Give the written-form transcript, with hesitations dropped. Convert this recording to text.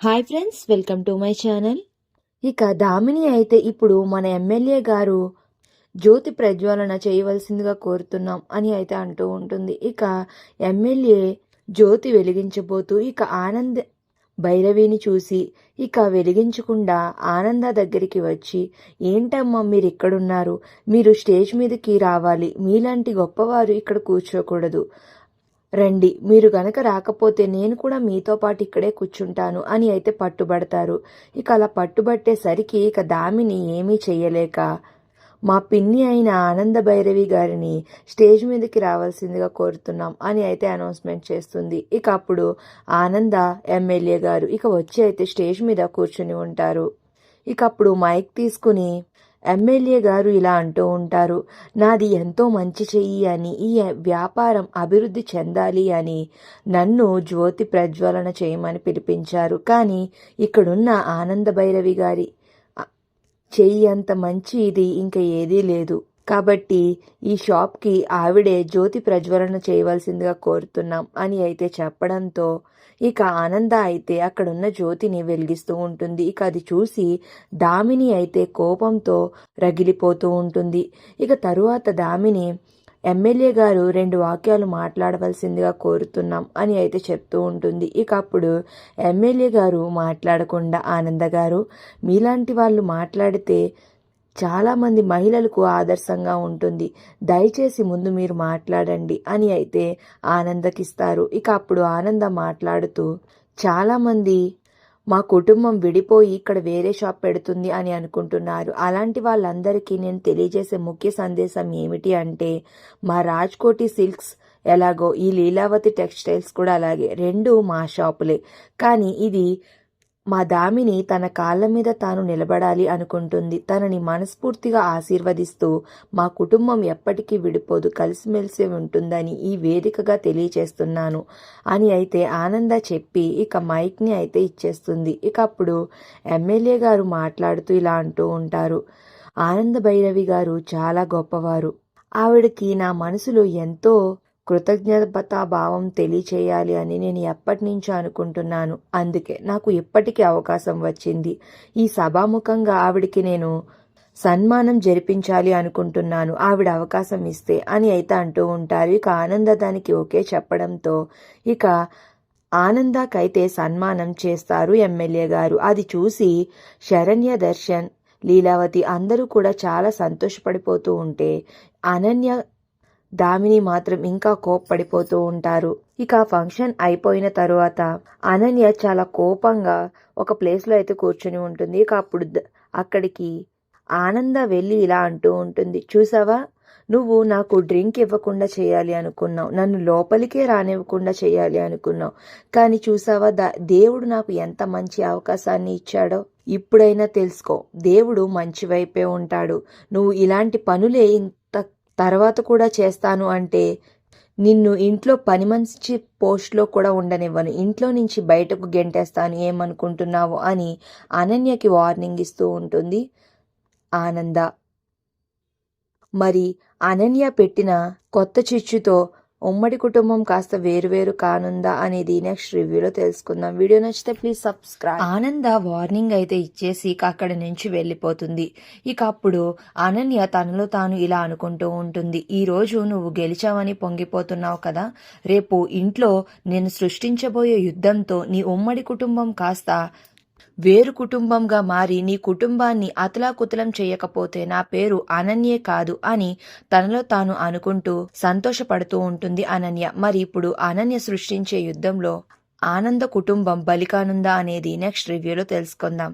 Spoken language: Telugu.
Hi friends, welcome to my channel. ఇక దామిని అయితే ఇప్పుడు మన ఎమ్మెల్యే గారు జ్యోతి ప్రజ్వలన చేయవలసిందిగా కోరుతున్నాం అని అయితే అంటూ ఉంటుంది. ఇక ఎమ్మెల్యే జ్యోతి వెలిగించబోతూ ఇక ఆనంద్ భైరవిని చూసి ఇక వెలిగించకుండా ఆనంద దగ్గరికి వచ్చి, ఏంటమ్మా మీరు ఇక్కడున్నారు, మీరు స్టేజ్ మీదకి రావాలి, మీలాంటి గొప్పవారు ఇక్కడ కూర్చోకూడదు, రండి, మీరు గనక రాకపోతే నేను కూడా మీతో పాటు ఇక్కడే కూర్చుంటాను అని అయితే పట్టుబడతారు. ఇక అలా పట్టుబట్టేసరికి ఇక దామిని ఏమీ చెయ్యలేక మా పిన్ని అయిన ఆనంద భైరవి గారిని స్టేజ్ మీదకి రావాల్సిందిగా కోరుతున్నాం అని అయితే అనౌన్స్మెంట్ చేస్తుంది. ఇక అప్పుడు ఆనంద ఎమ్మెల్యే గారు ఇక వచ్చి అయితే స్టేజ్ మీద కూర్చుని ఉంటారు. ఇక అప్పుడు మైక్ తీసుకుని ఎమ్మెల్యే గారు ఇలా అంటూ ఉంటారు, నాది ఎంతో మంచి చెయ్యి అని, ఈ వ్యాపారం అభివృద్ధి చెందాలి అని నన్ను జ్యోతి ప్రజ్వలన చేయమని పిలిపించారు. కానీ ఇక్కడున్న ఆనంద భైరవి గారి చెయ్యి అంత మంచి ఇది ఇంకా ఏదీ లేదు. కాబట్టి ఈ షాప్కి ఆవిడే జ్యోతి ప్రజ్వలన చేయవలసిందిగా కోరుతున్నాం అని అయితే చెప్పడంతో ఇక ఆనంద అయితే అక్కడున్న జ్యోతిని వెలిగిస్తూ ఉంటుంది. ఇక అది చూసి దామిని అయితే కోపంతో రగిలిపోతూ ఉంటుంది. ఇక తరువాత దామిని ఎమ్మెల్యే గారు 2 వాక్యాలు మాట్లాడవలసిందిగా కోరుతున్నాం అని అయితే చెప్తూ ఉంటుంది. ఇక అప్పుడు ఎమ్మెల్యే గారు మాట్లాడకుండా, ఆనంద గారు మీలాంటి వాళ్ళు మాట్లాడితే చాలామంది మహిళలకు ఆదర్శంగా ఉంటుంది, దయచేసి ముందు మీరు మాట్లాడండి అని అయితే ఆనందకిస్తారు. ఇక అప్పుడు ఆనంద మాట్లాడుతూ, చాలామంది మా కుటుంబం విడిపోయి ఇక్కడ వేరే షాప్ పెడుతుంది అని అనుకుంటున్నారు. అలాంటి వాళ్ళందరికీ నేను తెలియజేసే ముఖ్య సందేశం ఏమిటి అంటే, మా రాజ్కోటి సిల్క్స్ ఎలాగో ఈ లీలావతి టెక్స్టైల్స్ కూడా అలాగే, 2 మా షాపులే. కానీ ఇది మా దామిని తన కాళ్ళ మీద తాను నిలబడాలి అనుకుంటుంది. తనని మనస్ఫూర్తిగా ఆశీర్వదిస్తూ మా కుటుంబం ఎప్పటికీ విడిపోదు, కలిసిమెలిసి ఉంటుందని ఈ వేదికగా తెలియచేస్తున్నాను అని అయితే ఆనంద చెప్పి ఇక మైక్ని అయితే ఇచ్చేస్తుంది. ఇక అప్పుడు ఎమ్మెల్యే గారు మాట్లాడుతూ ఇలా అంటూ ఉంటారు, ఆనంద భైరవి గారు చాలా గొప్పవారు, ఆవిడకి నా మనసులో ఎంతో కృతజ్ఞతాభావం తెలియచేయాలి అని నేను ఎప్పటి నుంచో అనుకుంటున్నాను. అందుకే నాకు ఇప్పటికీ అవకాశం వచ్చింది. ఈ సభాముఖంగా ఆవిడికి నేను సన్మానం జరిపించాలి అనుకుంటున్నాను, ఆవిడ అవకాశం ఇస్తే అని అయితే అంటూ ఉంటారు. ఇక ఆనంద దానికి ఓకే చెప్పడంతో ఇక ఆనందకైతే సన్మానం చేస్తారు ఎమ్మెల్యే గారు. అది చూసి శరణ్య, దర్శన్, లీలావతి అందరూ కూడా చాలా సంతోషపడిపోతూ ఉంటే అనన్య, దామిని మాత్రం ఇంకా కోప్పడిపోతూ ఉంటారు. ఇక ఫంక్షన్ అయిపోయిన తరువాత అనన్య చాలా కోపంగా ఒక ప్లేస్లో అయితే కూర్చుని ఉంటుంది. ఇక అప్పుడు అక్కడికి ఆనంద వెళ్ళి ఇలా అంటూ ఉంటుంది, చూసావా, నువ్వు నాకు డ్రింక్ ఇవ్వకుండా చేయాలి అనుకున్నావు, నన్ను లోపలికే రానివ్వకుండా చేయాలి అనుకున్నావు, కానీ చూసావా దేవుడు నాకు ఎంత మంచి అవకాశాన్ని ఇచ్చాడో. ఇప్పుడైనా తెలుసుకో, దేవుడు మంచి వైపే ఉంటాడు. నువ్వు ఇలాంటి పనులే తర్వాత కూడా చేస్తాను అంటే నిన్ను ఇంట్లో పని మనిషి పోస్ట్లో కూడా ఉండనివ్వను, ఇంట్లో నుంచి బయటకు గెంటేస్తాను, ఏమనుకుంటున్నావు అని అనన్యకి వార్నింగ్ ఇస్తూ ఉంటుంది ఆనంద. మరి అనన్య పెట్టిన కొత్త చిచ్చుతో ఉమ్మడి కుటుంబం కాస్త వేరువేరు కానుందా అనేది నెక్స్ట్ రివ్యూలో తెలుసుకుందాం. వీడియో నచ్చితే ప్లీజ్ సబ్స్క్రైబ్. ఆనంద వార్నింగ్ అయితే ఇచ్చేసి అక్కడి నుంచి వెళ్ళిపోతుంది. ఇక అప్పుడు అనన్య తనలో తాను ఇలా అనుకుంటూ ఉంటుంది, ఈ రోజు నువ్వు గెలిచావని పొంగిపోతున్నావు కదా, రేపు ఇంట్లో నేను సృష్టించబోయే యుద్ధంతో నీ ఉమ్మడి కుటుంబం కాస్త వేరు కుటుంబంగా మారి నీ కుటుంబాన్ని అతలాకుతలం చేయకపోతే నా పేరు అనన్యే కాదు అని తనలో తాను అనుకుంటూ సంతోషపడుతూ ఉంటుంది అనన్య. మరి ఇప్పుడు అనన్య సృష్టించే యుద్ధంలో ఆనంద కుటుంబం బలికానుందా అనేది నెక్స్ట్ రివ్యూలో తెలుసుకుందాం.